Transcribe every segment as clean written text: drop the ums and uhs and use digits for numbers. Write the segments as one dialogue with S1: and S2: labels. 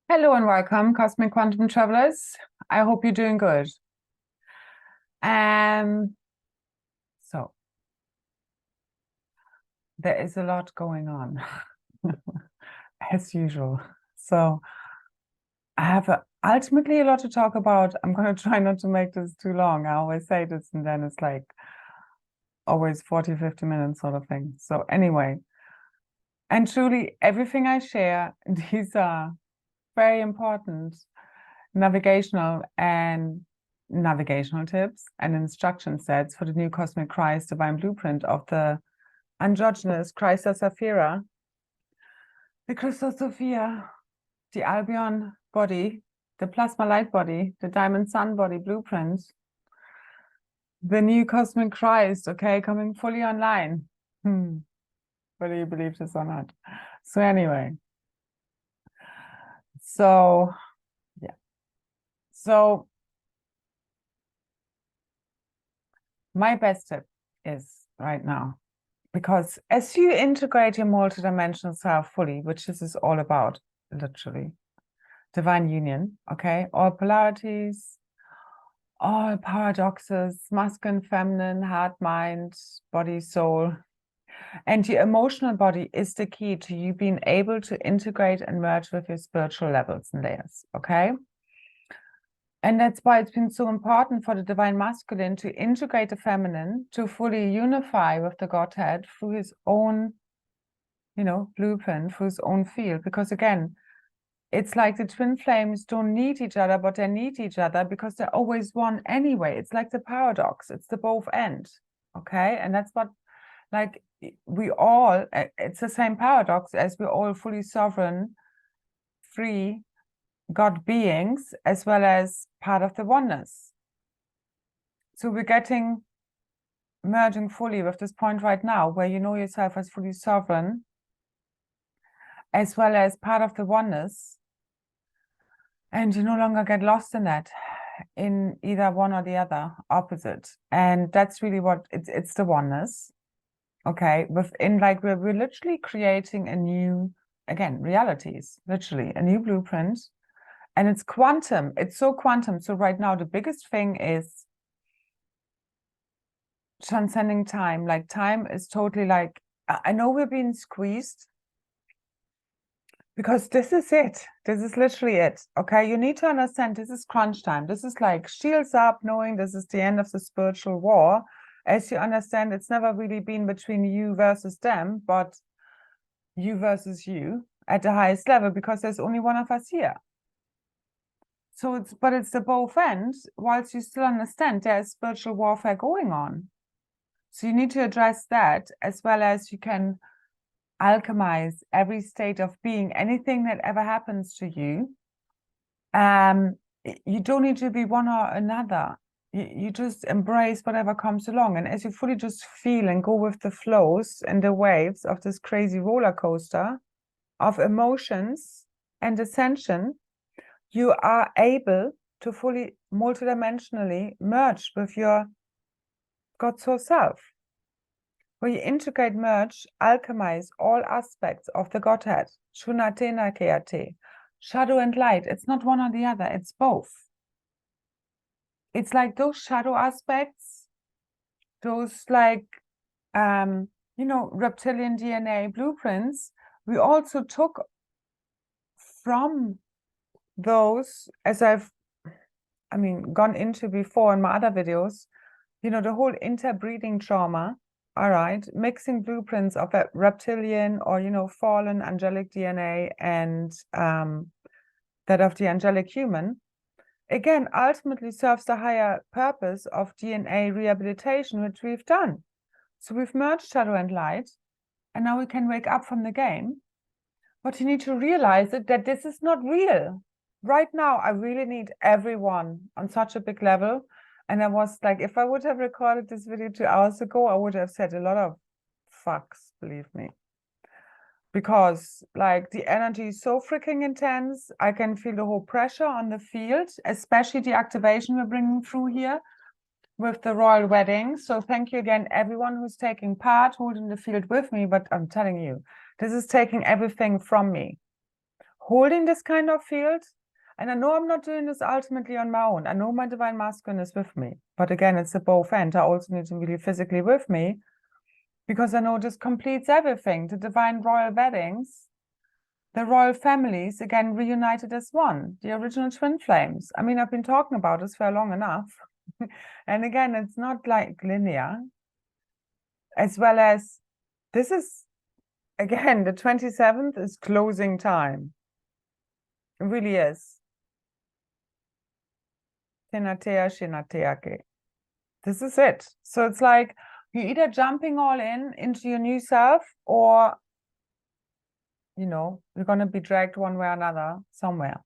S1: Hello and welcome, Cosmic Quantum Travelers. I hope you're doing good. So there is a lot going on, as usual. So I have ultimately a lot to talk about. I'm going to try not to make this too long. I always say this and then it's like always 40, 50 minutes sort of thing. So anyway, and truly everything I share, these are very important navigational tips and instruction sets for the new Cosmic Christ Divine Blueprint of the androgynous Christa Sapphira, the Christos Sophia, the Albion body, the plasma light body, the diamond sun body blueprint, the new Cosmic Christ, okay, coming fully online. Whether you believe this or not. So anyway, so yeah. So my best tip is right now, because as you integrate your multidimensional self fully, which this is all about, literally, divine union, okay, all polarities, all paradoxes, masculine, feminine, heart, mind, body, soul, and your emotional body is the key to you being able to integrate and merge with your spiritual levels and layers, okay? And that's why it's been so important for the divine masculine to integrate the feminine, to fully unify with the Godhead through his own, blueprint, through his own field. Because again, it's like the twin flames don't need each other, but they need each other because they're always one anyway. It's like the paradox. It's the both end, okay? And that's what, like, we all, it's the same paradox as we're all fully sovereign, free God beings, as well as part of the oneness. So we're merging fully with this point right now where you know yourself as fully sovereign, as well as part of the oneness, and you no longer get lost in that, in either one or the other, opposite. And that's really what it's the oneness, okay? Within, like, we're literally creating a new, again, realities, literally a new blueprint. And it's quantum. It's so quantum. So right now, the biggest thing is transcending time. Like, time is totally like, I know we're being squeezed because this is it. This is literally it. Okay. You need to understand this is crunch time. This is like shields up, knowing this is the end of the spiritual war. As you understand, it's never really been between you versus them, but you versus you at the highest level, because there's only one of us here. So it's the both ends, whilst you still understand there's spiritual warfare going on. So you need to address that, as well as you can alchemize every state of being, anything that ever happens to you. You don't need to be one or another. You just embrace whatever comes along. And as you fully just feel and go with the flows and the waves of this crazy roller coaster of emotions and ascension, you are able to fully multidimensionally merge with your God soul self, where you integrate, merge, alchemize all aspects of the Godhead, Shunatena Keate, shadow and light. It's not one or the other, it's both. It's like those shadow aspects, those like, reptilian DNA blueprints, we also took from those, as I've gone into before in my other videos, the whole interbreeding trauma, all right, mixing blueprints of a reptilian or, fallen angelic DNA and that of the angelic human, again, ultimately serves the higher purpose of DNA rehabilitation, which we've done. So we've merged shadow and light, and now we can wake up from the game. But you need to realize that this is not real. Right now, I really need everyone on such a big level. And I was like, if I would have recorded this video 2 hours ago, I would have said a lot of fucks, believe me. Because like the energy is so freaking intense. I can feel the whole pressure on the field, especially the activation we're bringing through here with the royal wedding. So thank you again, everyone who's taking part, holding the field with me. But I'm telling you, this is taking everything from me. holding this kind of field. And I know I'm not doing this ultimately on my own. I know my divine masculine is with me. But again, it's a both end. I also need to really physically with me, because I know this completes everything. The divine royal weddings, the royal families, again, reunited as one. The original twin flames. I mean, I've been talking about this for long enough. And again, it's not like linear. As well as, this is, again, the 27th is closing time. It really is. This is it. So it's like you're either jumping all in into your new self, or, you know, you're going to be dragged one way or another somewhere.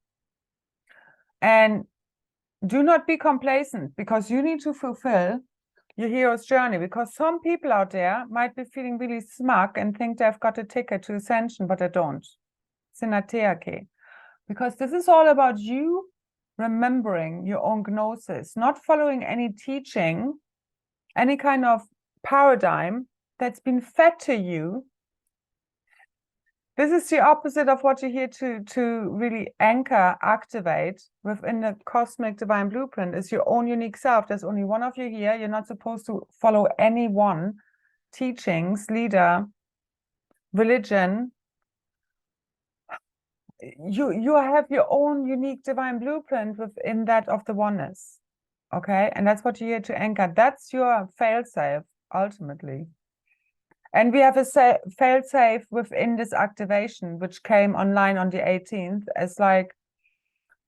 S1: And do not be complacent, because you need to fulfill your hero's journey, because some people out there might be feeling really smug and think they've got a ticket to Ascension, but they don't. Because this is all about you remembering your own gnosis, not following any teaching, any kind of paradigm that's been fed to you. This is the opposite of what you're here to really anchor, activate within the cosmic divine blueprint, is your own unique self. There's only one of you here. You're not supposed to follow any one teachings, leader, religion. You have your own unique divine blueprint within that of the oneness. Okay, and that's what you're here to anchor. That's your fail-safe ultimately. And we have a fail-safe within this activation, which came online on the 18th as like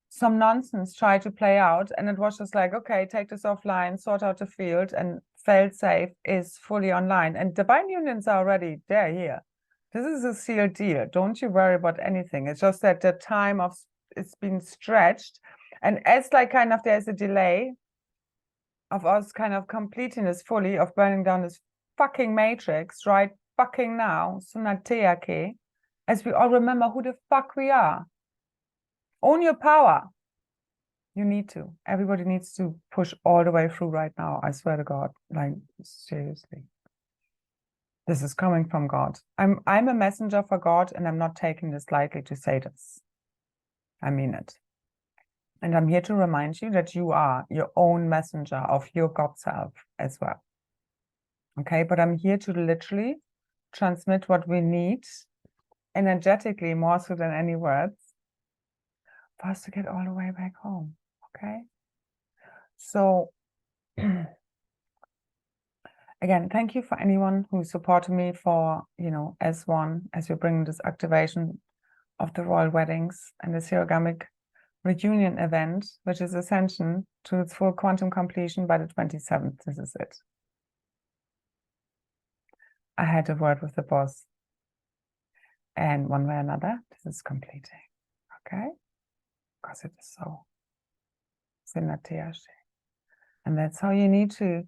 S1: some nonsense tried to play out. And it was just like, okay, take this offline, sort out the field, and fail-safe is fully online. And divine unions are already there here. This is a sealed deal. Don't you worry about anything. It's just that the time of it's been stretched. And as like kind of there's a delay of us kind of completing this fully, of burning down this fucking matrix right fucking now, Sunateake, as we all remember who the fuck we are. Own your power. You need to. Everybody needs to push all the way through right now. I swear to God. Like, seriously. This is coming from God. I'm a messenger for God, and I'm not taking this lightly to say this. I mean it. And I'm here to remind you that you are your own messenger of your God self as well. Okay, but I'm here to literally transmit what we need energetically, more so than any words, for us to get all the way back home. Okay. So again, thank you for anyone who supported me for, you know, S1, as we bring this activation of the royal weddings and this Hierogamic Re-Union event, which is Ascension, to its full quantum completion by the 27th. This is it. I had a word with the boss, and one way or another, this is completing. Okay? Because it is so. And that's how you need to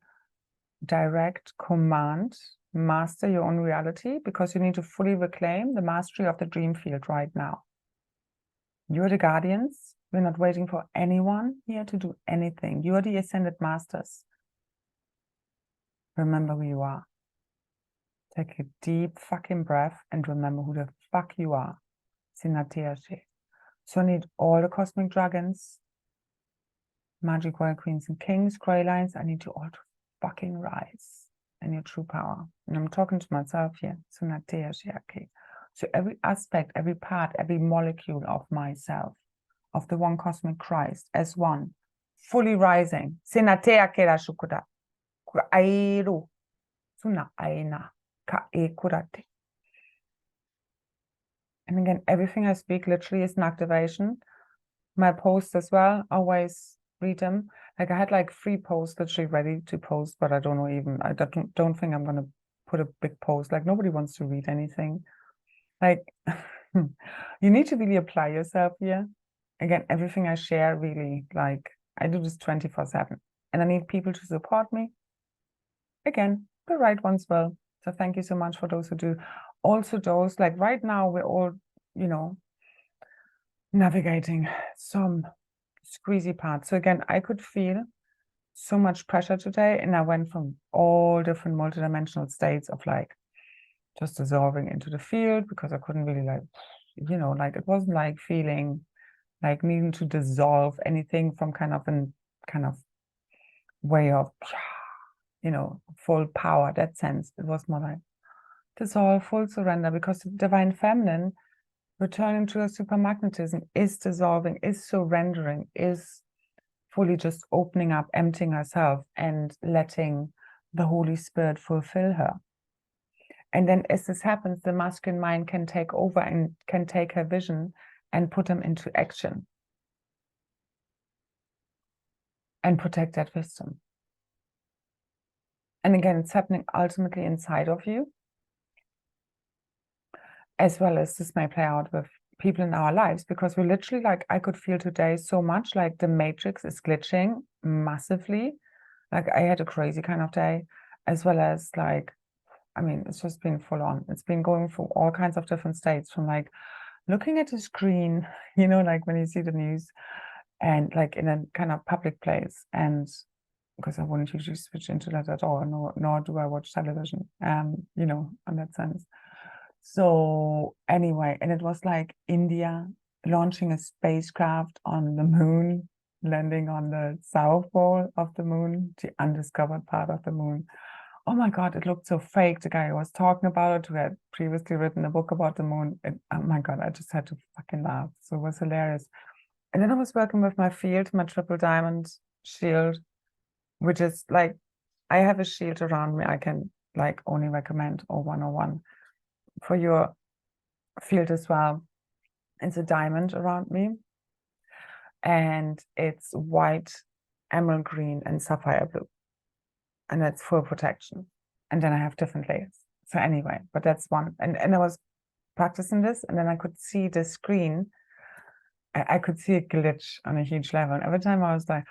S1: direct, command, master your own reality, because you need to fully reclaim the mastery of the dream field right now. You're the guardians. We're not waiting for anyone here to do anything. You are the ascended masters. Remember who you are. Take a deep fucking breath and remember who the fuck you are. So I need all the cosmic dragons, magic royal queens and kings, grey lines. I need you all to fucking rise in your true power. And I'm talking to myself here. So every aspect, every part, every molecule of myself, of the one cosmic Christ as one, fully rising. And again, everything I speak literally is an activation. My posts as well, always read them. Like I had like 3 posts literally ready to post, but I don't know even, I don't think I'm going to put a big post. Like nobody wants to read anything. Like you need to really apply yourself here. Again, everything I share really, like I do this 24/7, and I need people to support me. Again, the right ones will. So thank you so much for those who do. Also those, like right now, we're all, you know, navigating some squeezy parts. So again, I could feel so much pressure today, and I went from all different multidimensional states of like just dissolving into the field, because I couldn't really like you know, like it wasn't like feeling like needing to dissolve anything from kind of way of, you know, full power, that sense. It was more like dissolve, full surrender, because the divine feminine, returning to a supermagnetism, is dissolving, is surrendering, is fully just opening up, emptying herself and letting the Holy Spirit fulfill her. And then as this happens, the masculine mind can take over and can take her vision and put them into action and protect that wisdom. And again, it's happening ultimately inside of you, as well as this may play out with people in our lives, because we're literally like, I could feel today so much like the matrix is glitching massively. Like I had a crazy kind of day, as well as like, I mean, it's just been full on. It's been going through all kinds of different states, from like looking at the screen, you know, like when you see the news and like in a kind of public place, and because I wouldn't usually switch into that at all, nor do I watch television, you know, in that sense. So anyway, and it was like India launching a spacecraft on the moon, landing on the south pole of the moon, the undiscovered part of the moon. Oh my God, it looked so fake. The guy who was talking about it, who had previously written a book about the moon, oh my God, I just had to fucking laugh. So it was hilarious. And then I was working with my field, my triple diamond shield, which is like, I have a shield around me. I can like only recommend, or 101 for your field as well. It's a diamond around me, and it's white, emerald green, and sapphire blue, and that's full protection. And then I have different layers. So anyway, but that's one. And I was practicing this, and then I could see the screen. I could see a glitch on a huge level. And every time I was like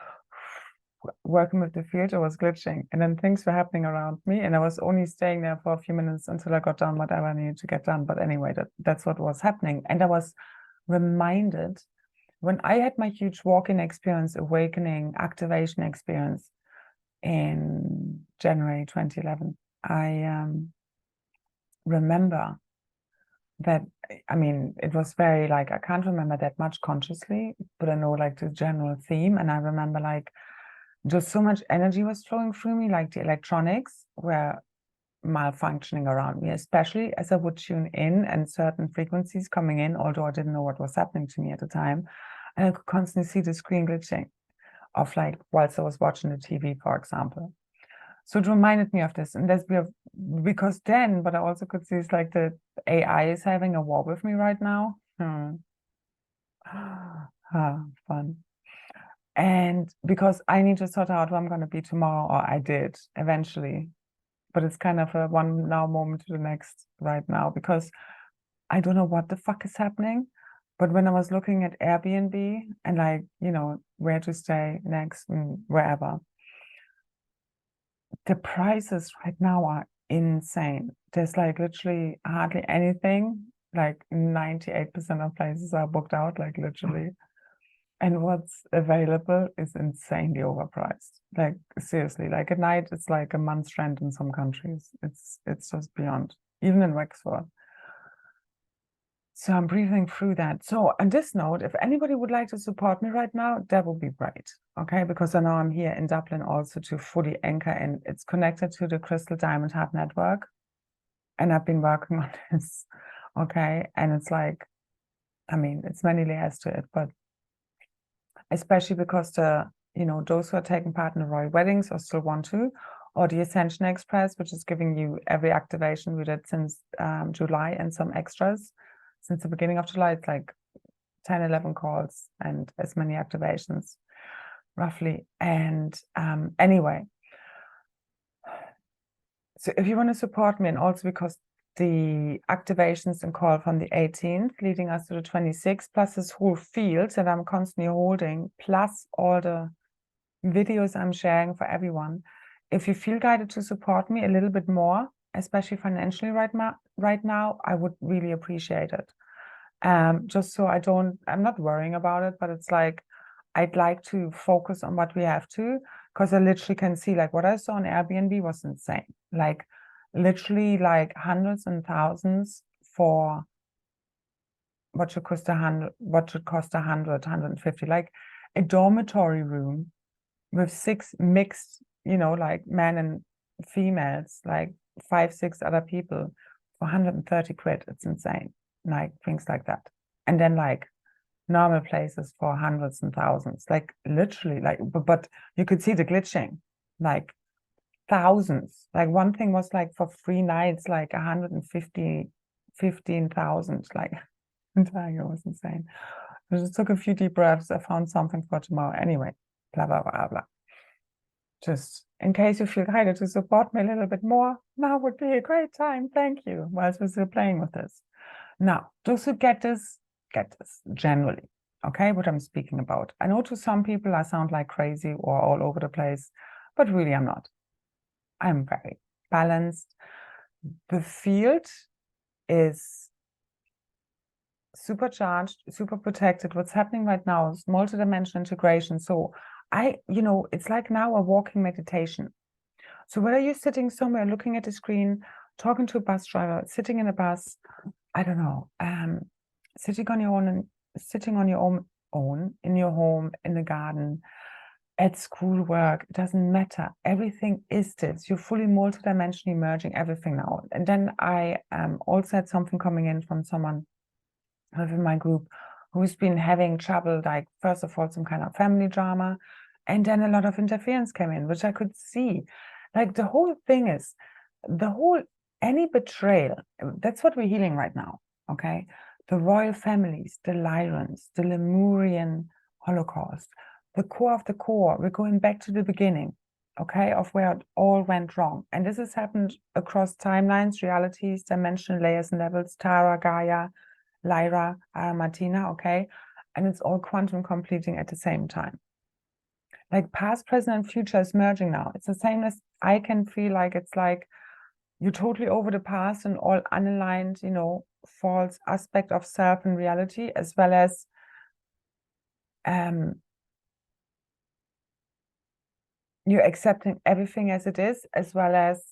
S1: working with the field, it was glitching, and then things were happening around me, and I was only staying there for a few minutes until I got done whatever I needed to get done. But anyway, that's what was happening. And I was reminded when I had my huge walk-in experience, awakening, activation experience in January 2011, I remember that, I mean, it was very like, I can't remember that much consciously, but I know like the general theme. And I remember like just so much energy was flowing through me, like the electronics were malfunctioning around me, especially as I would tune in and certain frequencies coming in, although I didn't know what was happening to me at the time. And I could constantly see the screen glitching of like whilst I was watching the TV, for example. So it reminded me of this. And that's because then, but I also could see it's like the AI is having a war with me right now. Fun. And because I need to sort out who I'm going to be tomorrow, or I did eventually. But it's kind of a one now moment to the next right now, because I don't know what the fuck is happening. But when I was looking at Airbnb and like, you know, where to stay next and wherever, the prices right now are insane. There's like literally hardly anything. Like 98% of places are booked out, like literally. And what's available is insanely overpriced. Like seriously, like at night it's like a month's rent in some countries. It's just beyond, even in Wexford. So I'm breathing through that. So on this note, if anybody would like to support me right now, that would be great. Okay, because I know I'm here in Dublin also to fully anchor, and it's connected to the Crystal Diamond Heart Network. And I've been working on this. Okay. And it's like, I mean, it's many layers to it, but especially because you know, those who are taking part in the Royal Weddings or still want to, or the Ascension Express, which is giving you every activation we did since July and some extras. Since the beginning of July, it's like 10, 11 calls and as many activations, roughly. And anyway, so if you want to support me, and also because the activations and call from the 18th leading us to the 26th, plus this whole field that I'm constantly holding, plus all the videos I'm sharing for everyone. If you feel guided to support me a little bit more, especially financially right now, I would really appreciate it. Just so I'm not worrying about it, but it's like, I'd like to focus on what we have to, because I literally can see like what I saw on Airbnb was insane. Like literally like hundreds and thousands for what should cost 100, 150, like a dormitory room with 6 mixed, like men and females, like 5, 6 other people for 130 quid. It's insane. Like things like that. And then like normal places for hundreds and thousands, like literally, like, but you could see the glitching, like thousands. Like one thing was like for 3 nights, like 150, 15,000, like it was insane. I just took a few deep breaths. I found something for tomorrow. Anyway, blah, blah, blah, blah. Just in case you feel guided to support me a little bit more, now would be a great time. Thank you. Whilst we're still playing with this. Now, those who get this generally. Okay, what I'm speaking about. I know to some people I sound like crazy or all over the place, but really I'm not. I'm very balanced. The field is supercharged, super protected. What's happening right now is multidimensional integration. So it's like now a walking meditation. So whether you're sitting somewhere looking at the screen, talking to a bus driver, sitting in a bus, I don't know, sitting on your own, in your home, in the garden, at school, work, it doesn't matter. Everything is this. You're fully multidimensionally merging everything now. And then I also had something coming in from someone within my group who's been having trouble, like first of all, some kind of family drama, and then a lot of interference came in, which I could see. Like the whole thing is, any betrayal, that's what we're healing right now, okay? The royal families, the Lyrans, the Lemurian Holocaust, the core of the core, we're going back to the beginning, okay, of where it all went wrong. And this has happened across timelines, realities, dimensional layers and levels, Tara, Gaia, Lyra, Martina, okay? And it's all quantum completing at the same time. Like past, present, and future is merging now. It's the same as I can feel like it's like you're totally over the past and all unaligned, false aspect of self and reality, as well as you're accepting everything as it is, as well as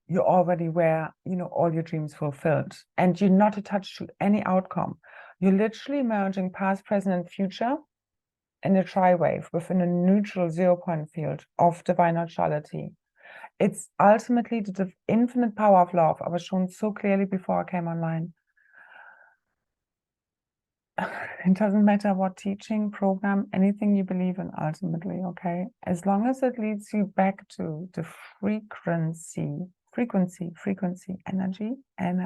S1: you're already where, all your dreams fulfilled. And you're not attached to any outcome. You're literally merging past, present, and future in a tri-wave within a neutral 0-point field of divine neutrality. It's ultimately the infinite power of love. I was shown so clearly before I came online. It doesn't matter what teaching, program, anything you believe in ultimately, okay? As long as it leads you back to the frequency, energy, pure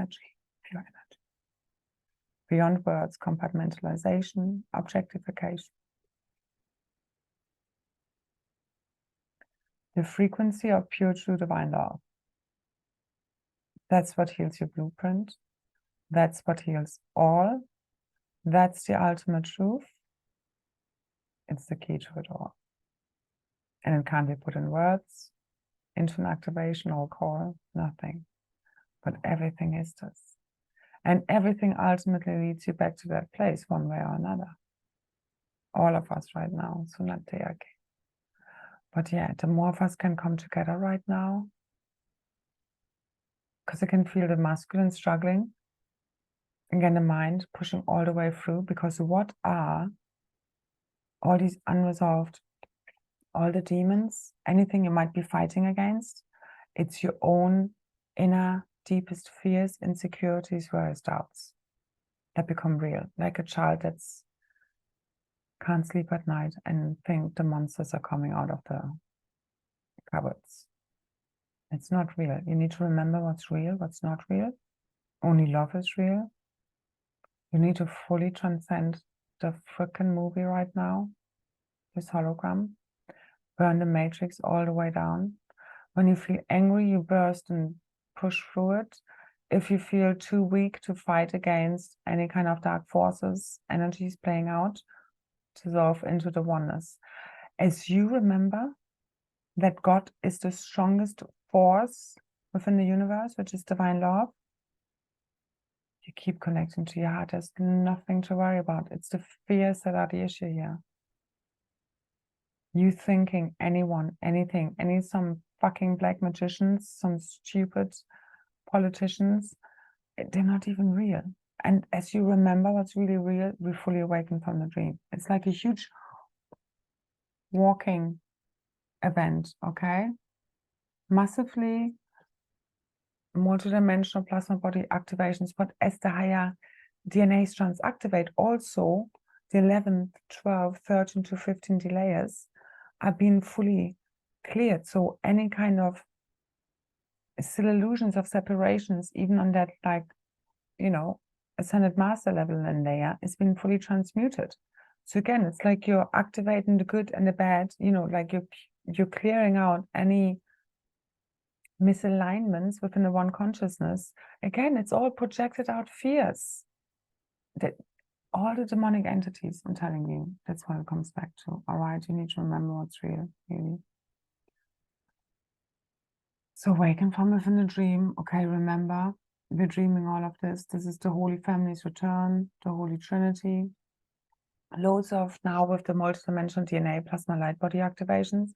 S1: energy. Beyond words, compartmentalization, objectification. The frequency of pure, true divine love. That's what heals your blueprint. That's what heals all. That's the ultimate truth. It's the key to it all. And it can't be put in words, into an activation or call, nothing. But everything is this. And everything ultimately leads you back to that place one way or another. All of us right now, Sunateyake. But yeah, the more of us can come together right now, because I can feel the masculine struggling, again, the mind pushing all the way through, because what are all these unresolved, all the demons, anything you might be fighting against? It's your own inner, deepest fears, insecurities, worries, doubts that become real, like a child that's can't sleep at night and think the monsters are coming out of the cupboards. It's not real. You need to remember what's real, what's not real. Only love is real. You need to fully transcend the frickin' movie right now, this hologram. Burn the matrix all the way down. When you feel angry, you burst and push through it. If you feel too weak to fight against any kind of dark forces, energies playing out, dissolve into the oneness. As you remember that God is the strongest force within the universe, which is divine love, you keep connecting to your heart. There's nothing to worry about. It's the fears that are the issue here. You thinking anyone, anything, some fucking black magicians, some stupid politicians, they're not even real. And as you remember what's really real, we fully awaken from the dream. It's like a huge walking event, okay? Massively multidimensional plasma body activations, but as the higher DNA strands activate, also the 11th, 12th, 13 to 15 layers are being fully cleared. So any kind of still illusions of separations, even on that, like, you know, ascended master level and layer, is being fully transmuted. So again, it's like you're activating the good and the bad, you know, like you're clearing out any misalignments within the one consciousness. Again, it's all projected out fears. That all the demonic entities, I'm telling you, that's what it comes back to. All right, you need to remember what's real, really. So awaken from within the dream. Okay, remember, we're dreaming all of this. This is the Holy Family's return, the Holy Trinity. Loads of, now with the multidimensional DNA plasma light body activations,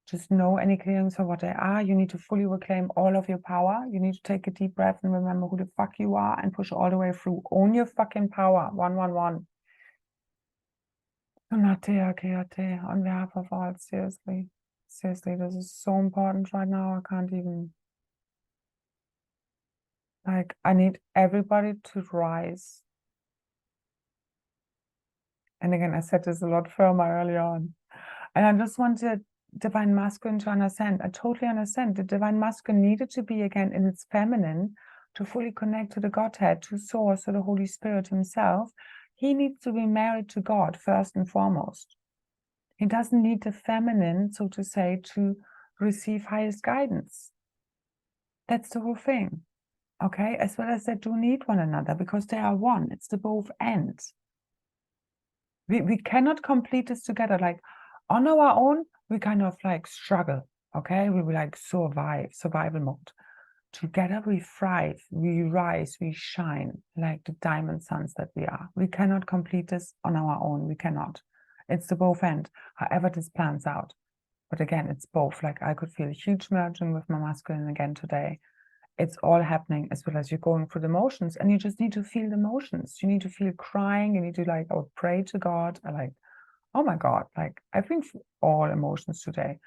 S1: just know any clearings for what they are. You need to fully reclaim all of your power. You need to take a deep breath and remember who the fuck you are and push all the way through. Own your fucking power. 111. On behalf of all, seriously. Seriously, this is so important right now. I can't even. Like, I need everybody to rise. And again, I said this a lot firmer earlier on. And I just wanted Divine Masculine to understand. I totally understand. The Divine Masculine needed to be again in its feminine to fully connect to the Godhead, to Source, to the Holy Spirit himself. He needs to be married to God first and foremost. He doesn't need the feminine, so to say, to receive highest guidance. That's the whole thing. Okay, as well as they do need one another because they are one. It's the both ends. We cannot complete this together. Like on our own, we kind of like struggle. Okay, we will like survival mode. Together we thrive, we rise, we shine like the diamond suns that we are. We cannot complete this on our own. We cannot. It's the both end. However this plans out. But again, it's both. Like I could feel a huge merging with my masculine again today. It's all happening as well as you're going through the motions, and you just need to feel the motions. You need to feel crying. You need to like, oh, pray to God. I like, oh my God, like I think all emotions today,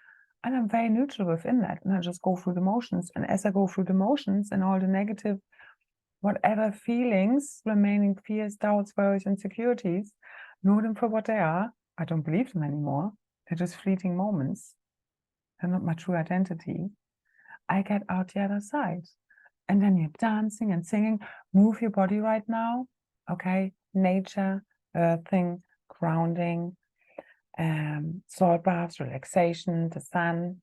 S1: and I'm very neutral within that, and I just go through the motions. And as I go through the motions and all the negative, whatever feelings, remaining fears, doubts, worries, insecurities, know them for what they are. I don't believe them anymore. They're just fleeting moments. They're not my true identity. I get out the other side. And then you're dancing and singing. Move your body right now. Okay. Nature, earthing, grounding, salt baths, relaxation, the sun,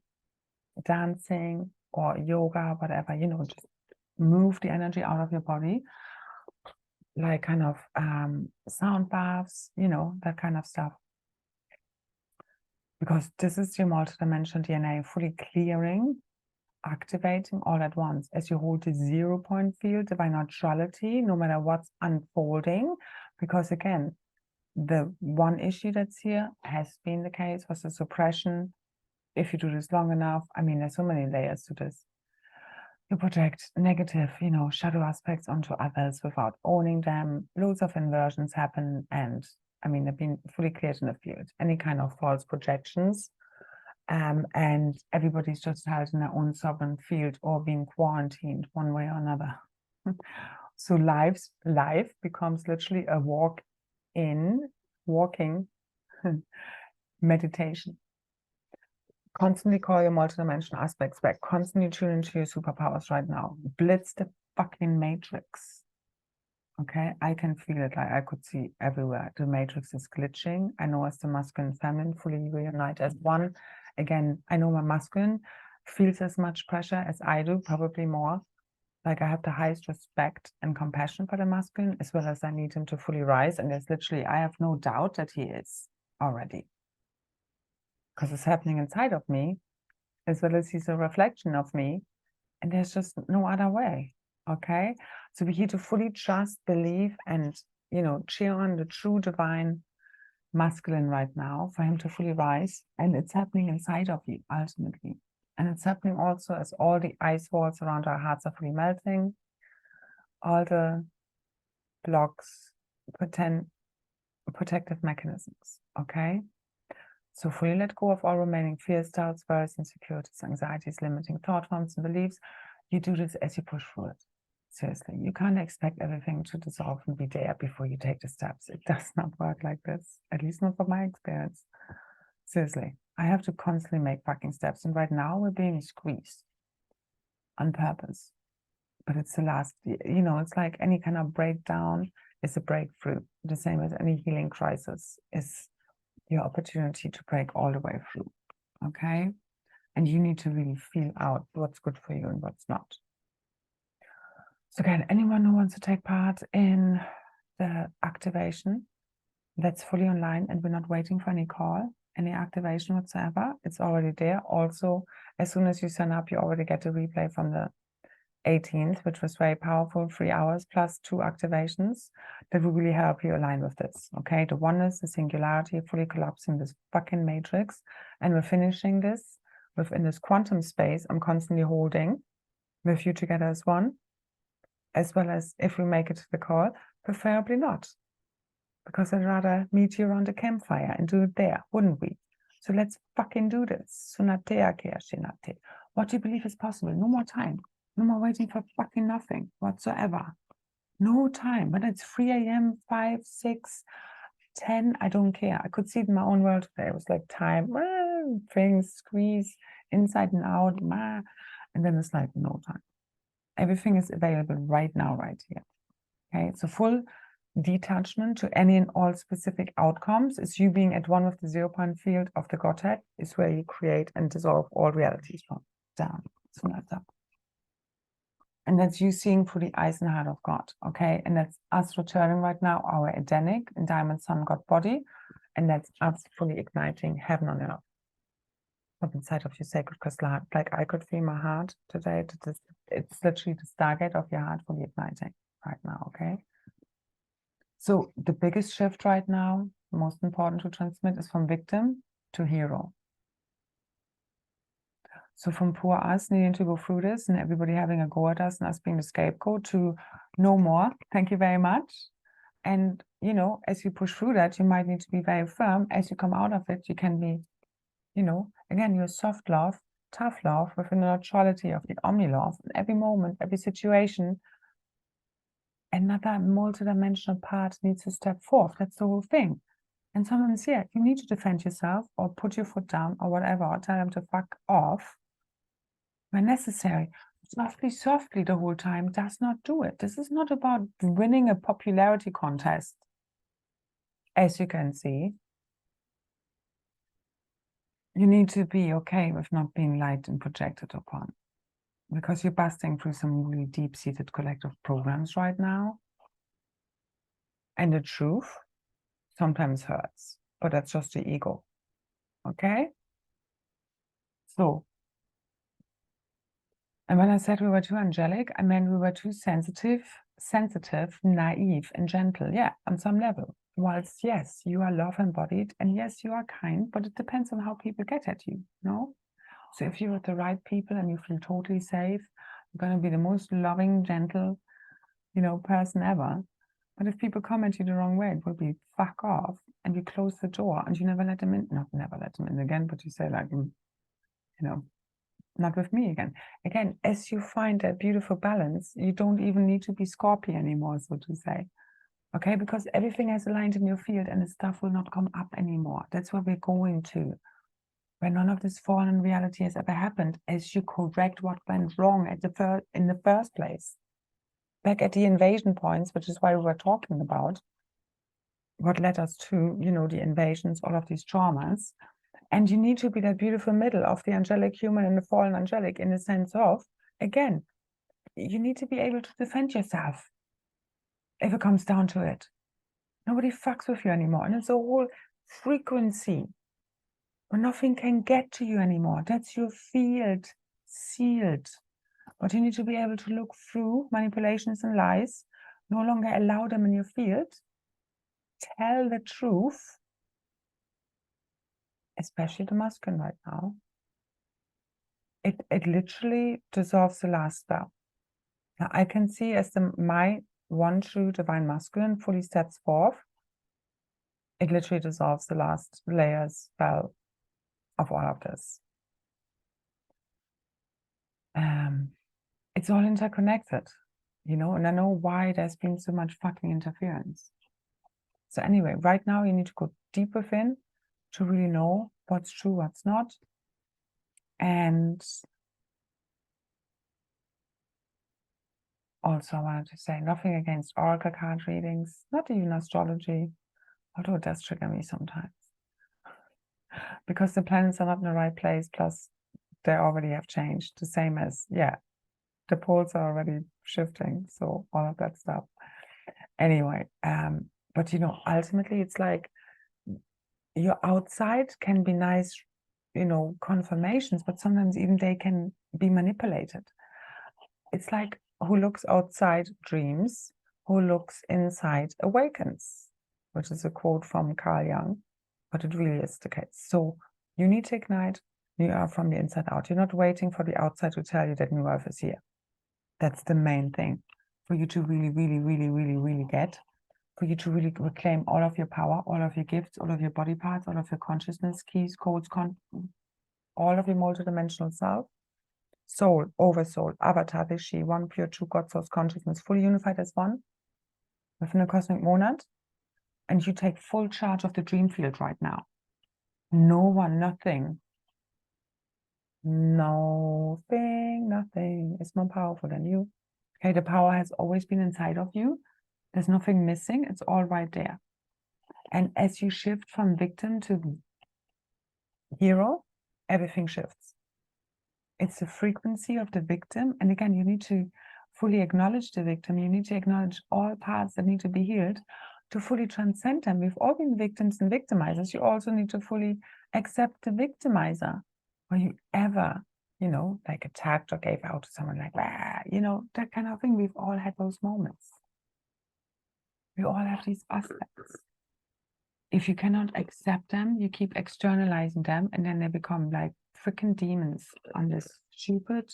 S1: dancing, or yoga, whatever, you know, just move the energy out of your body. Like kind of sound baths, you know, that kind of stuff. Because this is your multidimensional DNA fully clearing, activating all at once as you hold the 0 point field, divine neutrality, no matter what's unfolding. Because again, the one issue that's here has been the case was the suppression. If you do this long enough, I mean, there's so many layers to this. You project negative, you know, shadow aspects onto others without owning them. Loads of inversions happen, and I mean, they've been fully cleared in the field. Any kind of false projections. And everybody's just held in their own sovereign field or being quarantined one way or another. So life becomes literally a walking meditation. Constantly call your multidimensional aspects back. Constantly tune into your superpowers right now. Blitz the fucking matrix. Okay, I can feel it. Like I could see everywhere. The matrix is glitching. I know as the masculine and feminine fully reunite as one. Again, I know my masculine feels as much pressure as I do, probably more. Like I have the highest respect and compassion for the masculine, as well as I need him to fully rise. And there's literally, I have no doubt that he is already. Because it's happening inside of me, as well as he's a reflection of me. And there's just no other way. Okay, so we're here to fully trust, believe, and, you know, cheer on the true divine masculine right now for him to fully rise. And it's happening inside of you ultimately. And it's happening also as all the ice walls around our hearts are fully melting. All the blocks, protective mechanisms, okay? So fully let go of all remaining fears, doubts, worries, insecurities, anxieties, limiting thought forms and beliefs. You do this as you push through it. Seriously, you can't expect everything to dissolve and be there before you take the steps. It does not work like this, at least not from my experience. Seriously, I have to constantly make fucking steps, and right now we're being squeezed on purpose. But it's the last, you know, it's like any kind of breakdown is a breakthrough. The same as any healing crisis is your opportunity to break all the way through, okay? And you need to really feel out what's good for you and what's not. So again, anyone who wants to take part in the activation, that's fully online, and we're not waiting for any call, any activation whatsoever. It's already there. Also, as soon as you sign up, you already get a replay from the 18th, which was very powerful, 3 hours plus 2 activations that will really help you align with this. Okay, the oneness, the singularity, fully collapsing this fucking matrix, and we're finishing this within this quantum space I'm constantly holding with you together as one, as well as if we make it to the call, preferably not, because I'd rather meet you around a campfire and do it there, wouldn't we? So let's fucking do this. What do you believe is possible? No more time. No more waiting for fucking nothing whatsoever. No time. Whether it's 3 a.m., 5, 6, 10, I don't care. I could see it in my own world today. It was like time, things squeeze inside and out, and then it's like no time. Everything is available right now, right here. Okay, so full detachment to any and all specific outcomes is you being at one with the 0-point field of the Godhead, is where you create and dissolve all realities from down. So that's up. And that's you seeing through the eyes and heart of God, okay? And that's us returning right now our Edenic and Diamond Sun God body, and that's us fully igniting heaven on earth from inside of your sacred crystal heart. Like I could feel my heart today. It's literally the stargate of your heart fully igniting right now, okay? So the biggest shift right now, most important to transmit, is from victim to hero. So from poor us needing to go through this and everybody having a go at us and us being the scapegoat to no more, thank you very much. And, you know, as you push through that, you might need to be very firm. As you come out of it, you can be, you know, again, your soft love, tough love within the neutrality of the omni love. In every moment, every situation, another multidimensional part needs to step forth. That's the whole thing. And sometimes, yeah, you need to defend yourself or put your foot down or whatever, or tell them to fuck off when necessary. Softly, softly the whole time does not do it. This is not about winning a popularity contest, as you can see. You need to be okay with not being light and projected upon, because you're busting through some really deep-seated collective programs right now. And the truth sometimes hurts, but that's just the ego. Okay? So, and when I said we were too angelic, I meant we were too sensitive, naive, and gentle. Yeah, on some level. Whilst, yes, you are love embodied, and yes, you are kind, but it depends on how people get at you, no? So if you're with the right people and you feel totally safe, you're going to be the most loving, gentle, you know, person ever. But if people come at you the wrong way, it will be fuck off, and you close the door and you never let them in. Not never let them in again, but you say like, you know, not with me again. Again, as you find that beautiful balance, you don't even need to be Scorpio anymore, so to say. Okay, because everything has aligned in your field and the stuff will not come up anymore. That's where we're going to. Where none of this fallen reality has ever happened, as you correct what went wrong at in the first place. Back at the invasion points, which is why we were talking about, what led us to, you know, the invasions, all of these traumas. And you need to be that beautiful middle of the angelic human and the fallen angelic, in the sense of, again, you need to be able to defend yourself if it comes down to it. Nobody fucks with you anymore. And it's a whole frequency where nothing can get to you anymore. That's your field, sealed. But you need to be able to look through manipulations and lies, no longer allow them in your field, tell the truth, especially the masculine right now. It literally dissolves the last spell. Now I can see as my one true divine masculine fully steps forth, it literally dissolves the last layers spell of all of this. It's all interconnected, you know, and I know why there's been so much fucking interference. So anyway, right now you need to go deep within to really know what's true, what's not. And also I wanted to say nothing against oracle card readings, not even astrology, although it does trigger me sometimes. Because the planets are not in the right place, plus they already have changed. The same as, yeah, the poles are already shifting, so all of that stuff. Anyway, but you know, ultimately it's like your outside can be nice, you know, confirmations, but sometimes even they can be manipulated. It's like who looks outside dreams, who looks inside awakens, which is a quote from Carl Jung, but it really is the case. So you need to ignite new earth from the inside out. You're not waiting for the outside to tell you that new earth is here. That's the main thing for you to really, really, really, really, really get, for you to really reclaim all of your power, all of your gifts, all of your body parts, all of your consciousness, keys, codes, all of your multidimensional self, soul, oversoul, avatar, Rishi, one pure true God source consciousness, fully unified as one within a cosmic monad. And you take full charge of the dream field right now. No one, nothing is more powerful than you. Okay, the power has always been inside of you. There's nothing missing. It's all right there. And as you shift from victim to hero, everything shifts. It's the frequency of the victim. And again, you need to fully acknowledge the victim. You need to acknowledge all parts that need to be healed to fully transcend them. We've all been victims and victimizers. You also need to fully accept the victimizer. Were you ever, you know, like attacked or gave out to someone like, bah, you know, that kind of thing? We've all had those moments. We all have these aspects. If you cannot accept them, you keep externalizing them, and then they become like freaking demons on this stupid,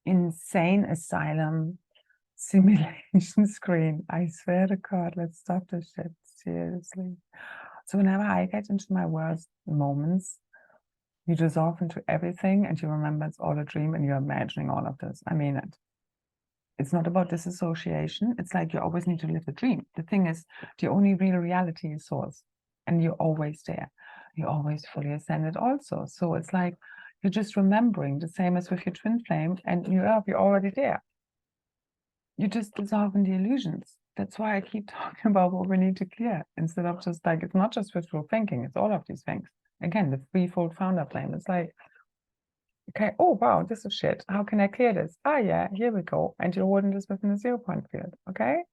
S1: insane asylum simulation screen. I swear to God, let's stop this shit, seriously. So whenever I get into my worst moments, you dissolve into everything and you remember it's all a dream and you're imagining all of this. I mean it. It's not about disassociation. It's like you always need to live the dream. The thing is, the only real reality is source, and you're always there. You're always fully ascended also. So it's like you're just remembering, the same as with your twin flame, and you're already there. You just dissolve in the illusions. That's why I keep talking about what we need to clear, instead of just like, it's not just wishful thinking, it's all of these things. Again, the threefold founder flame. It's like, okay, oh wow, this is shit. How can I clear this? Ah, yeah, here we go. And you're holding this within a 0-point field, okay?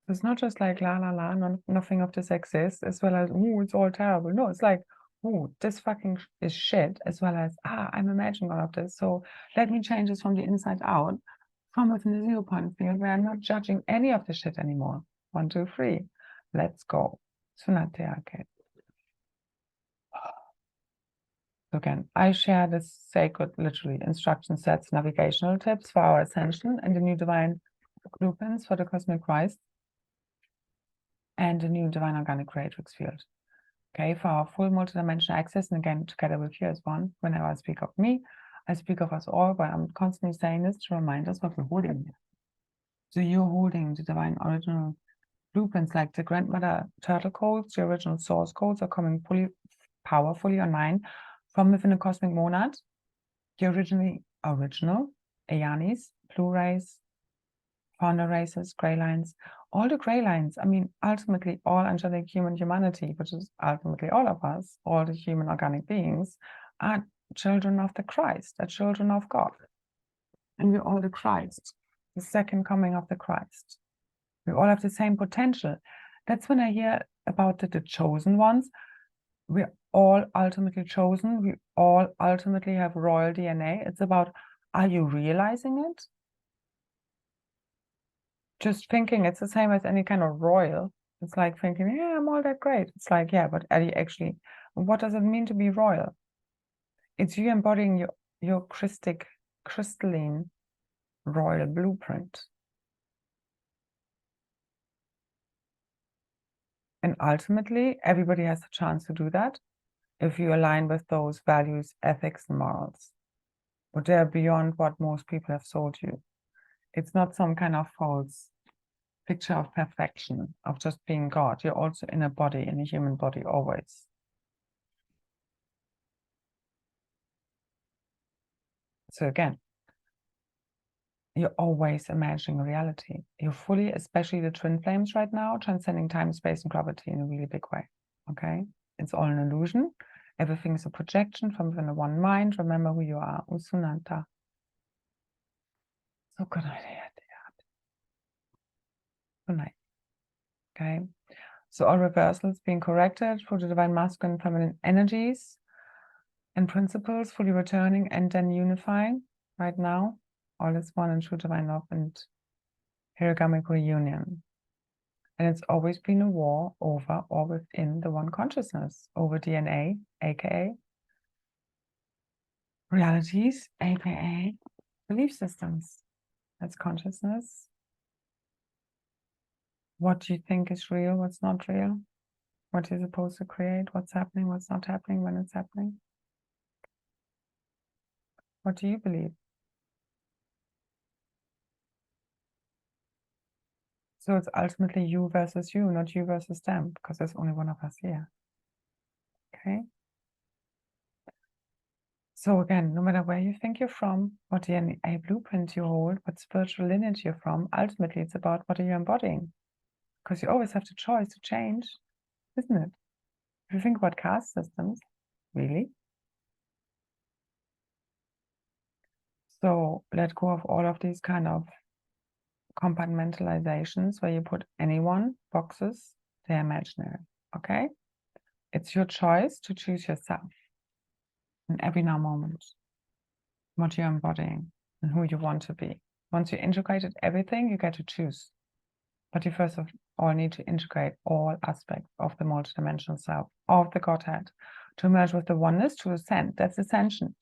S1: So it's not just like la la la, nothing of this exists, as well as, oh, it's all terrible. No, it's like, oh, this fucking is shit, as well as, I'm imagining all of this. So let me change this from the inside out, from within the 0-point field, where I'm not judging any of the shit anymore. 1, 2, 3. Let's go. Sunate Arcade. Again, I share this sacred, literally, instruction sets, navigational tips for our ascension, and the new divine blueprints for the cosmic Christ, and the new divine organic matrix field. Okay, for our full multidimensional access, and again, together with you as one, whenever I speak of me, I speak of us all, but I'm constantly saying this to remind us what we're holding here. So you're holding the divine original blueprints, like the grandmother turtle codes, the original source codes are coming fully, powerfully online from within the cosmic monad. The original Ayanis, blue rays, founder races, gray lines, all the gray lines. I mean, ultimately, all angelic human humanity, which is ultimately all of us, all the human organic beings, are children of the Christ, are children of God. And we're all the Christ, the second coming of the Christ. We all have the same potential. That's when I hear about the chosen ones. We're all ultimately chosen. We all ultimately have royal DNA. It's about, are you realizing it? Just thinking it's the same as any kind of royal. It's like thinking, yeah, I'm all that great. It's like, yeah, but are you actually, what does it mean to be royal? It's you embodying your crystalline royal blueprint. And ultimately, everybody has the chance to do that if you align with those values, ethics, and morals. But they're beyond what most people have sold you. It's not some kind of false picture of perfection, of just being God. You're also in a body, in a human body, always. So again, you're always imagining reality. You're fully, especially the twin flames right now, transcending time, space, and gravity in a really big way. Okay? It's all an illusion. Everything is a projection from within the one mind. Remember who you are. Usunanta. So good idea. Good night. Okay? So all reversals being corrected through the divine masculine and feminine energies and principles, fully returning and then unifying right now. All is one and true divine love and hierogamic reunion. And it's always been a war over or within the one consciousness, over DNA, aka realities, aka belief systems. That's consciousness. What do you think is real, what's not real? What you're supposed to create, what's happening, what's not happening, when it's happening? What do you believe? So it's ultimately you versus you, not you versus them, because there's only one of us here. Okay? So again, no matter where you think you're from, what DNA blueprint you hold, what spiritual lineage you're from, ultimately it's about what are you embodying? Because you always have the choice to change, isn't it? If you think about caste systems, really? So let go of all of these kind of compartmentalizations where you put anyone, boxes, they're imaginary, okay? It's your choice to choose yourself in every now moment, what you're embodying and who you want to be. Once you integrated everything, you get to choose. But you first of all need to integrate all aspects of the multidimensional self, of the Godhead, to merge with the oneness, to ascend. That's Ascension.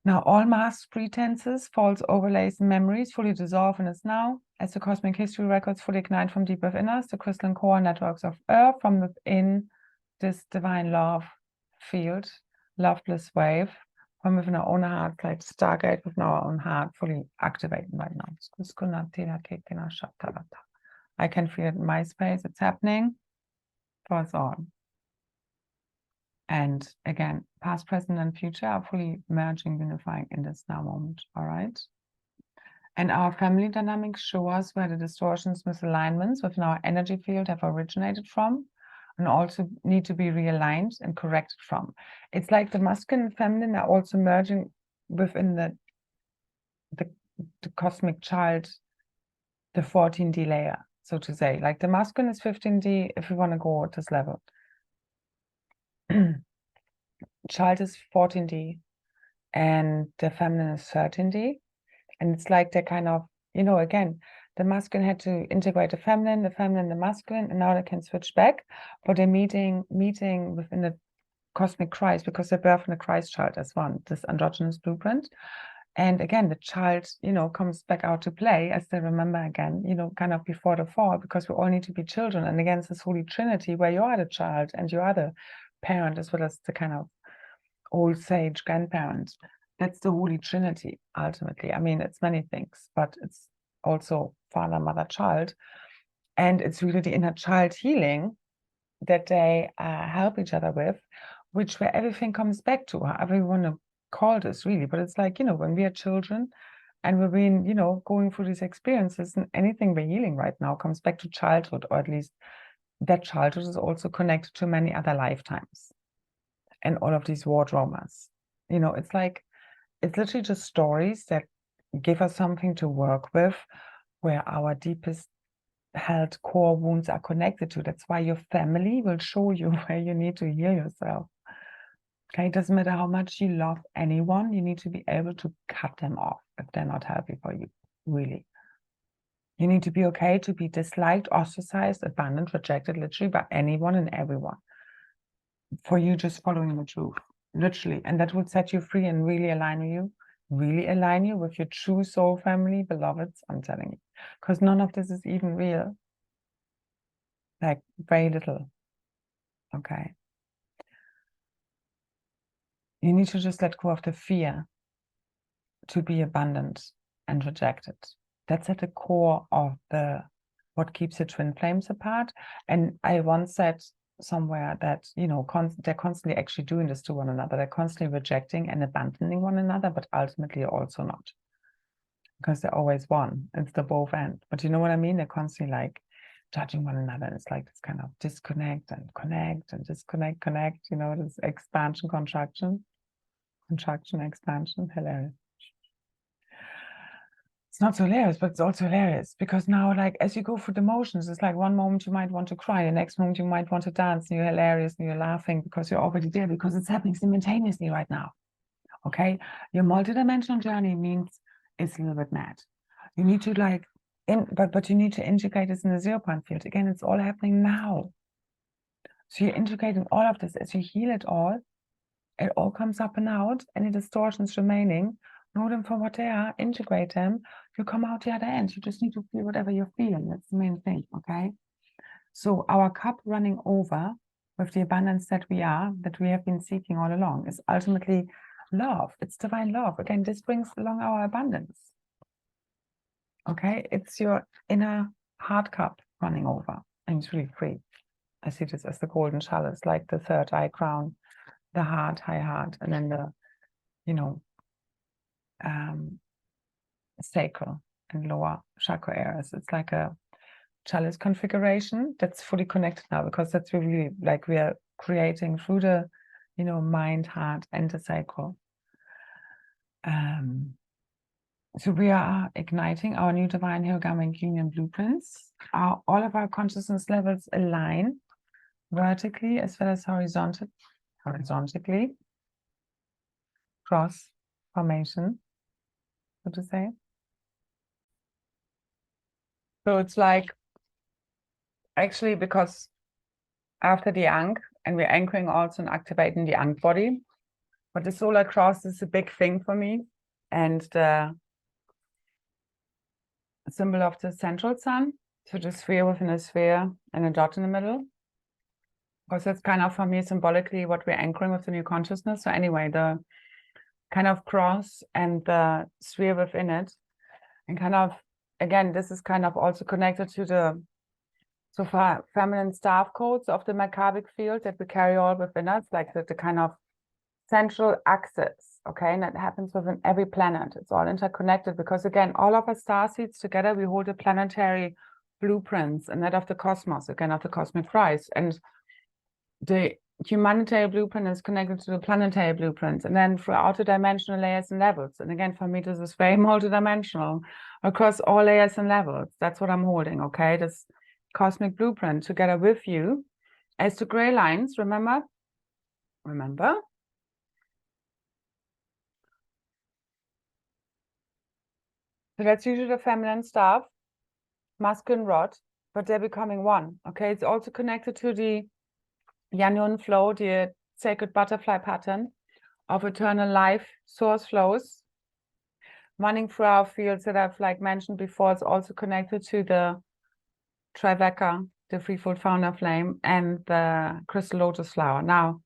S1: Now, all masks, pretenses, false overlays, and memories fully dissolve in us now, as the cosmic history records fully ignite from deep within us, the crystalline core networks of Earth from within this divine love field, love bliss wave, from within our own heart, like Stargate within our own heart, fully activating right now. I can feel it in my space, it's happening for us all. And again, past, present, and future are fully merging, unifying in this now moment, all right? And our family dynamics show us where the distortions, misalignments within our energy field have originated from, and also need to be realigned and corrected from. It's like the masculine and feminine are also merging within the cosmic child, the 14D layer, so to say. Like the masculine is 15D if we want to go at this level. Child is 14D and the feminine is 13D. And it's like they're kind of, you know, again, the masculine had to integrate the feminine, the masculine, and now they can switch back. But they're meeting within the cosmic Christ, because they're birthing the Christ child as one, this androgynous blueprint. And again, the child, you know, comes back out to play as they remember again, you know, kind of before the fall, because we all need to be children. And again, it's this holy trinity where you are the child and you are the parent as well as the kind of old sage grandparent. That's the holy trinity, ultimately. I mean, it's many things, but it's also father, mother, child. And it's really the inner child healing that they help each other with, which where everything comes back to, however you want to call this really. But it's like, you know, when we are children and we've been, you know, going through these experiences, and anything we're healing right now comes back to childhood, or at least that childhood is also connected to many other lifetimes and all of these war traumas. You know, it's like, it's literally just stories that give us something to work with, where our deepest held core wounds are connected to. That's why your family will show you where you need to heal yourself. Okay, it doesn't matter how much you love anyone, you need to be able to cut them off if they're not healthy for you, really. You need to be okay to be disliked, ostracized, abandoned, rejected, literally by anyone and everyone, for you just following the truth, literally. And that would set you free and really align you with your true soul family, beloveds, I'm telling you. Because none of this is even real. like very little. Okay. You need to just let go of the fear to be abundant and rejected. That's at the core of what keeps the twin flames apart. And I once said somewhere that, you know, they're constantly actually doing this to one another. They're constantly rejecting and abandoning one another, but ultimately also not. Because they're always one. It's the both end. But you know what I mean? They're constantly like judging one another. And it's like this kind of disconnect and connect and disconnect, connect, you know, this expansion, contraction, expansion, hilarious. It's not so hilarious, but it's also hilarious because now, like, as you go through the motions, it's like one moment you might want to cry, the next moment you might want to dance, and you're hilarious and you're laughing because you're already there, because it's happening simultaneously right now. Okay, your multidimensional journey means it's a little bit mad. You need to like, but you need to integrate this in the 0-point field. Again, it's all happening now. So you're integrating all of this as you heal it all comes up and out, any distortions remaining, know them for what they are, integrate them, you come out the other end. You just need to feel whatever you're feeling. That's the main thing, okay? So our cup running over with the abundance that we have been seeking all along, is ultimately love. It's divine love. Again, this brings along our abundance. Okay, it's your inner heart cup running over, and it's really free. I see this as the golden chalice, like the third eye crown, the heart, high heart, and then the, you know, sacral and lower chakra areas. It's like a chalice configuration that's fully connected now, because that's really like we are creating through the, you know, mind, heart, and the sacral. So we are igniting our new Divine Hierogamic Re-Union blueprints. All of our consciousness levels align vertically as well as horizontally, cross formation, so to say. So it's like, actually, because after the Ankh, and we're anchoring also and activating the Ankh body, but the solar cross is a big thing for me, and the symbol of the central sun, so the sphere within a sphere and a dot in the middle, because that's kind of, for me, symbolically what we're anchoring with the new consciousness. So anyway, the kind of cross and the sphere within it, and kind of, again, this is kind of also connected to the so far feminine staff codes of the Macabic field that we carry all within us, like the kind of central axis, okay? And that happens within every planet. It's all interconnected, because again, all of our star seeds together, we hold the planetary blueprints, and that of the cosmos, again, of the cosmic rise. And the humanitarian blueprint is connected to the planetary blueprints, and then throughout the dimensional layers and levels. And again, for me, this is very multidimensional across all layers and levels. That's what I'm holding, okay? This cosmic blueprint together with you as the gray lines, remember? So that's usually the feminine staff, masculine rod, but they're becoming one, okay? It's also connected to the Yanun flow, the sacred butterfly pattern of eternal life, source flows running through our fields that I've like mentioned before. It's also connected to the Tribeca, the threefold founder flame, and the crystal lotus flower. Now,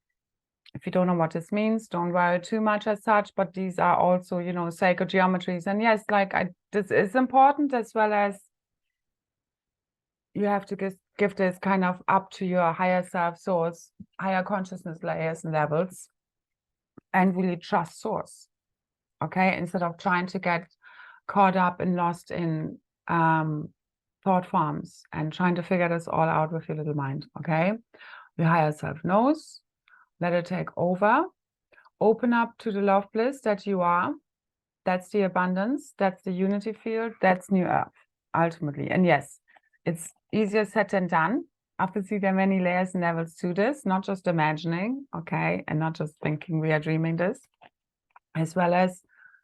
S1: if you don't know what this means, don't worry too much as such, but these are also, you know, sacred geometries. And yes, like this is important, as well as you have to give this kind of up to your higher self source, higher consciousness layers and levels, and really trust source, okay? Instead of trying to get caught up and lost in thought forms and trying to figure this all out with your little mind, okay? Your higher self knows, let it take over, open up to the love bliss that you are. That's the abundance, that's the unity field, that's new earth, ultimately. And yes, it's easier said than done. Obviously, there are many layers and levels to this, not just imagining, okay, and not just thinking we are dreaming this, as well as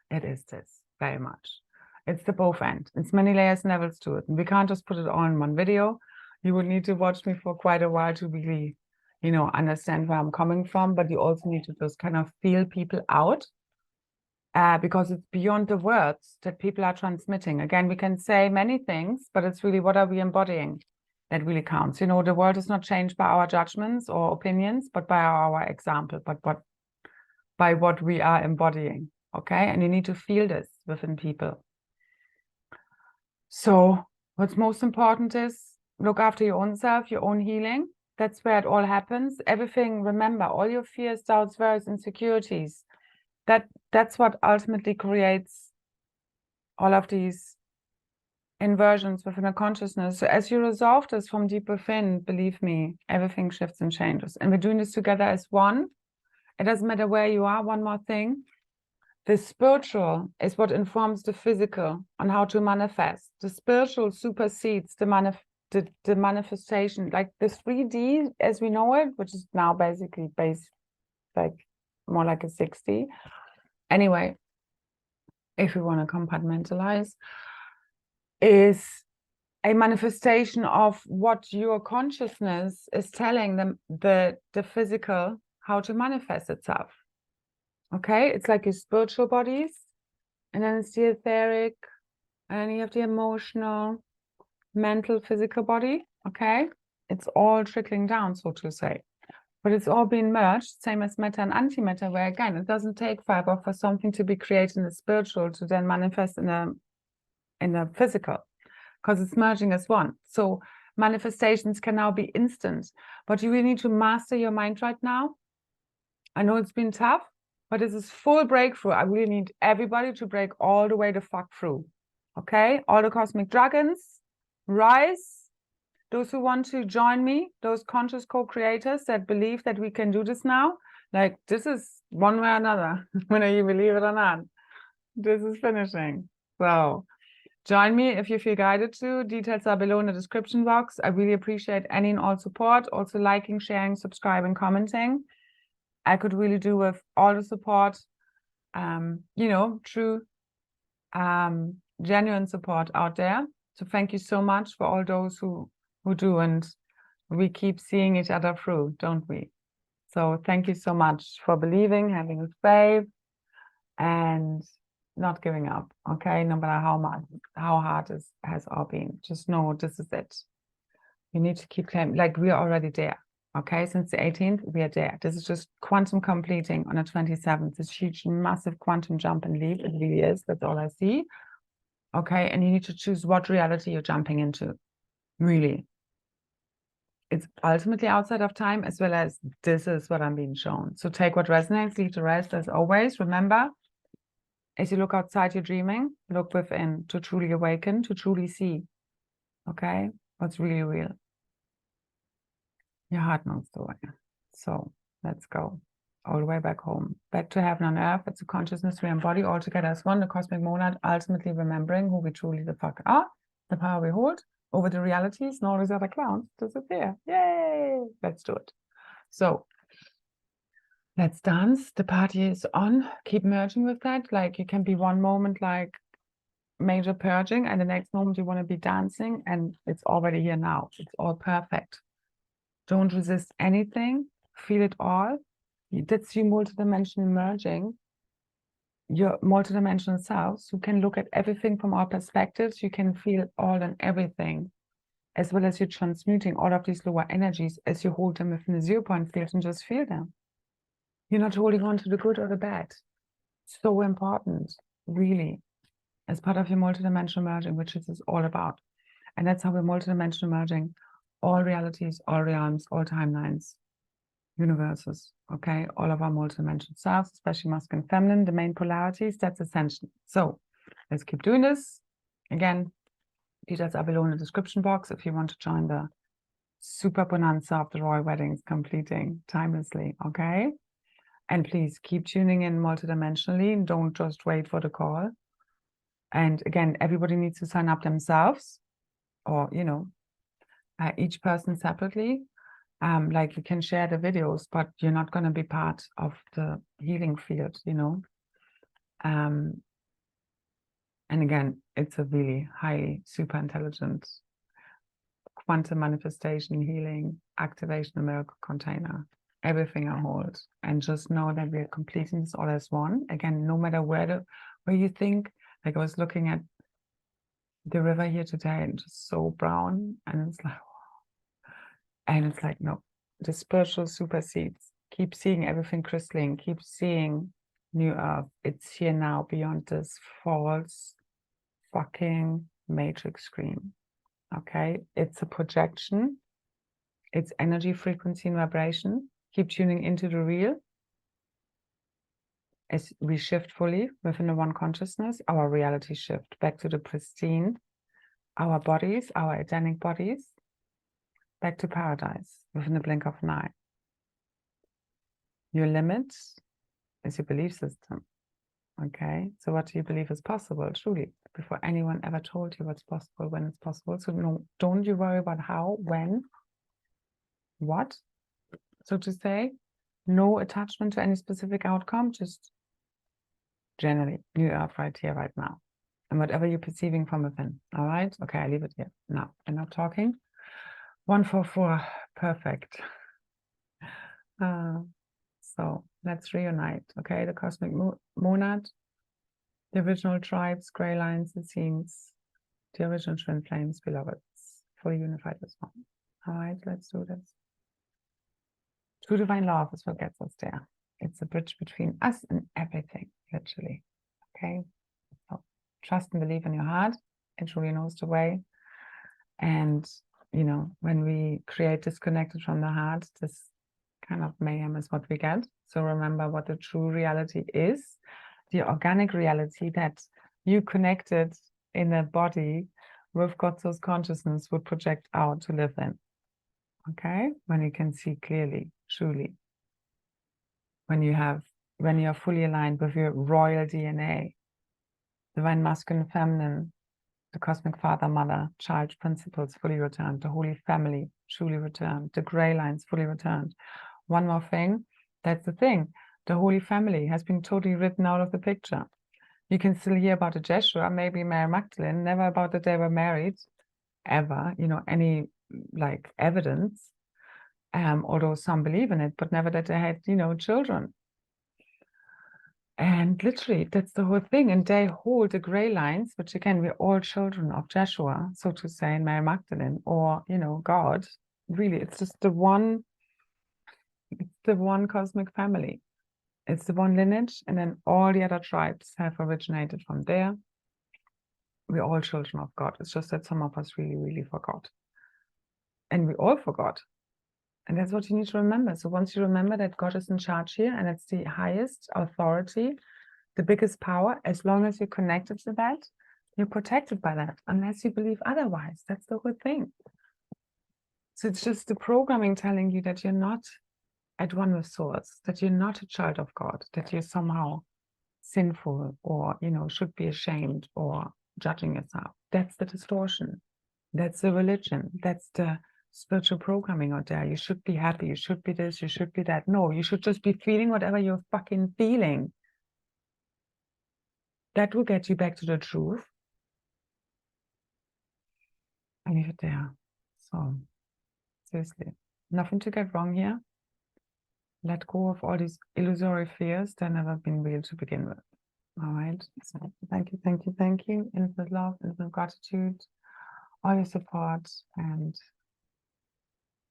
S1: it is this, very much. It's the both end. It's many layers and levels to it. And we can't just put it all in one video. You would need to watch me for quite a while to really, you know, understand where I'm coming from, but you also need to just kind of feel people out, because it's beyond the words that people are transmitting. Again, we can say many things, but it's really, what are we embodying? that really counts. You know, the world is not changed by our judgments or opinions, but by our example, by what we are embodying, okay? And you need to feel this within people. So what's most important is look after your own self, your own healing. That's where it all happens. Everything, remember, all your fears, doubts, worries, insecurities, that's what ultimately creates all of these inversions within a consciousness. So as you resolve this from deep within, believe me, everything shifts and changes. And we're doing this together as one. It doesn't matter where you are. One more thing. The spiritual is what informs the physical on how to manifest. The spiritual supersedes the manifestation, like the 3D as we know it, which is now basically based like more like a 6D. Anyway, if we want to compartmentalize, is a manifestation of what your consciousness is telling them, the physical, how to manifest itself. Okay, it's like your spiritual bodies, and then it's the etheric, and then you have the emotional, mental, physical body. Okay, it's all trickling down, so to say, but it's all being merged, same as matter and antimatter, where again it doesn't take forever for something to be created in the spiritual to then manifest in the physical, because it's merging as one. So manifestations can now be instant, but you really need to master your mind right now. I know it's been tough, but this is full breakthrough. I really need everybody to break all the way the fuck through. Okay? All the cosmic dragons, rise. Those who want to join me, those conscious co-creators that believe that we can do this now, like this is one way or another, whether you believe it or not, this is finishing. So join me if you feel guided to. Details are below in the description box. I really appreciate any and all support, also liking, sharing, subscribing, commenting. I could really do with all the support, you know, true, genuine support out there. So thank you so much for all those who do, and we keep seeing each other through, don't we? So thank you so much for believing, having faith, and not giving up, okay? No matter how hard it has all been. Just know this is it. You need to keep claiming, like we are already there. Okay, since the 18th, we are there. This is just quantum completing on the 27th. This huge, massive quantum jump and leap. It really is. That's all I see. Okay, and you need to choose what reality you're jumping into. Really. It's ultimately outside of time, as well as this is what I'm being shown. So take what resonates, leave the rest. As always, remember, as you look outside your dreaming, look within to truly awaken, to truly see. Okay, what's really real. Your heart knows the way. So let's go all the way back home, back to heaven on earth. It's a consciousness we embody all together as one, the cosmic monad, ultimately remembering who we truly the fuck are, the power we hold over the realities, and all these other clowns disappear. Yay! Let's do it. So let's dance. The party is on. Keep merging with that. Like you can be one moment like major purging, and the next moment you want to be dancing, and it's already here now. It's all perfect. Don't resist anything. Feel it all. That's your multidimensional merging, your multidimensional selves who can look at everything from all perspectives. You can feel all and everything, as well as you're transmuting all of these lower energies as you hold them within the 0-point field and just feel them. You're not holding on to the good or the bad. So important, really, as part of your multidimensional merging, which this is all about. And that's how we're multidimensional merging all realities, all realms, all timelines, universes, okay? All of our multidimensional selves, especially masculine and feminine, the main polarities, that's Ascension. So let's keep doing this. Again, details are below in the description box if you want to join the super bonanza of the royal weddings completing timelessly, okay? And please keep tuning in multidimensionally and don't just wait for the call. And again, everybody needs to sign up themselves, or, you know, each person separately. Like you can share the videos, but you're not going to be part of the healing field, you know. And again, it's a really highly super intelligent quantum manifestation, healing, activation, miracle container, everything I hold. And just know that we're completing this all as one. Again, no matter where you think, like I was looking at the river here today and just so brown, and it's like, And it's like, no, the spiritual supersedes. Keep seeing everything crystalline. Keep seeing new earth. It's here now, beyond this false fucking matrix screen. Okay, it's a projection. It's energy, frequency, and vibration. Keep tuning into the real. As we shift fully within the one consciousness, our reality shift back to the pristine, our bodies, our Edenic bodies, back to paradise within the blink of an eye. Your limit is your belief system. Okay, so what do you believe is possible, truly, before anyone ever told you what's possible, when it's possible? So no, don't you worry about how, when, what, so to say. No attachment to any specific outcome, just generally, new earth right here, right now. And whatever you're perceiving from within. All right? Okay, I leave it here. Now, I'm not talking. 144, perfect. So let's reunite, okay? The cosmic monad, the original tribes, gray lines, it seems, the original twin flames, beloveds, fully unified as one. All right, let's do this. True divine love is what gets us there. It's a bridge between us and everything, literally. Okay? So trust and believe in your heart. It truly knows the way. And, you know, when we create disconnected from the heart, this kind of mayhem is what we get. So remember what the true reality is. The organic reality that you connected in a body with God's source consciousness would project out to live in. Okay? When you can see clearly, truly. When you're fully aligned with your royal DNA, divine masculine, feminine, the cosmic father, mother, child principles fully returned, the holy family truly returned, the gray lines fully returned. One more thing, that's the thing. The holy family has been totally written out of the picture. You can still hear about the Jeshua, maybe Mary Magdalene, never about that they were married, ever, you know, any like evidence, although some believe in it, but never that they had, you know, children. And literally, that's the whole thing. And they hold the gray lines, which again, we're all children of Joshua, so to say, and Mary Magdalene, or, you know, God. Really, it's just the one cosmic family. It's the one lineage, and then all the other tribes have originated from there. We're all children of God. It's just that some of us really, really forgot. And we all forgot. And that's what you need to remember. So once you remember that God is in charge here, and it's the highest authority, the biggest power, as long as you're connected to that, you're protected by that, unless you believe otherwise. That's the whole thing. So it's just the programming telling you that you're not at one with source, that you're not a child of God, that you're somehow sinful or, you know, should be ashamed or judging yourself. That's the distortion. That's the religion. That's the spiritual programming out there. You should be happy. You should be this. You should be that. No, you should just be feeling whatever you're fucking feeling. That will get you back to the truth. I leave it there. So, seriously, nothing to get wrong here. Let go of all these illusory fears that never been real to begin with. All right. So, thank you, thank you, thank you. Infinite love, infinite gratitude, all your support, and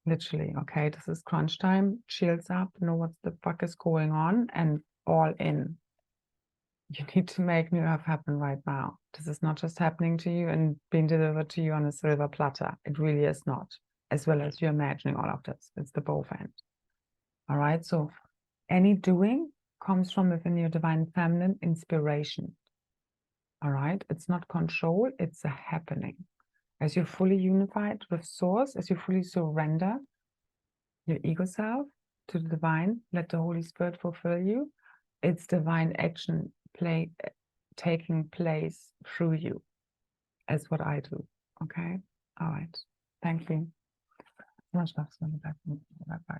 S1: literally, okay, this is crunch time. Shields up, know what the fuck is going on, and all in. You need to make new earth happen right now. This is not just happening to you and being delivered to you on a silver platter. It really is not, as well as you're imagining all of this. It's the both end. All right, so any doing comes from within your divine feminine inspiration. All right, it's not control, it's a happening. As you're fully unified with source, as you fully surrender your ego self to the divine, let the Holy Spirit fulfill you. It's divine action taking place through you, as what I do. Okay, all right, thank you. Much love. Bye bye.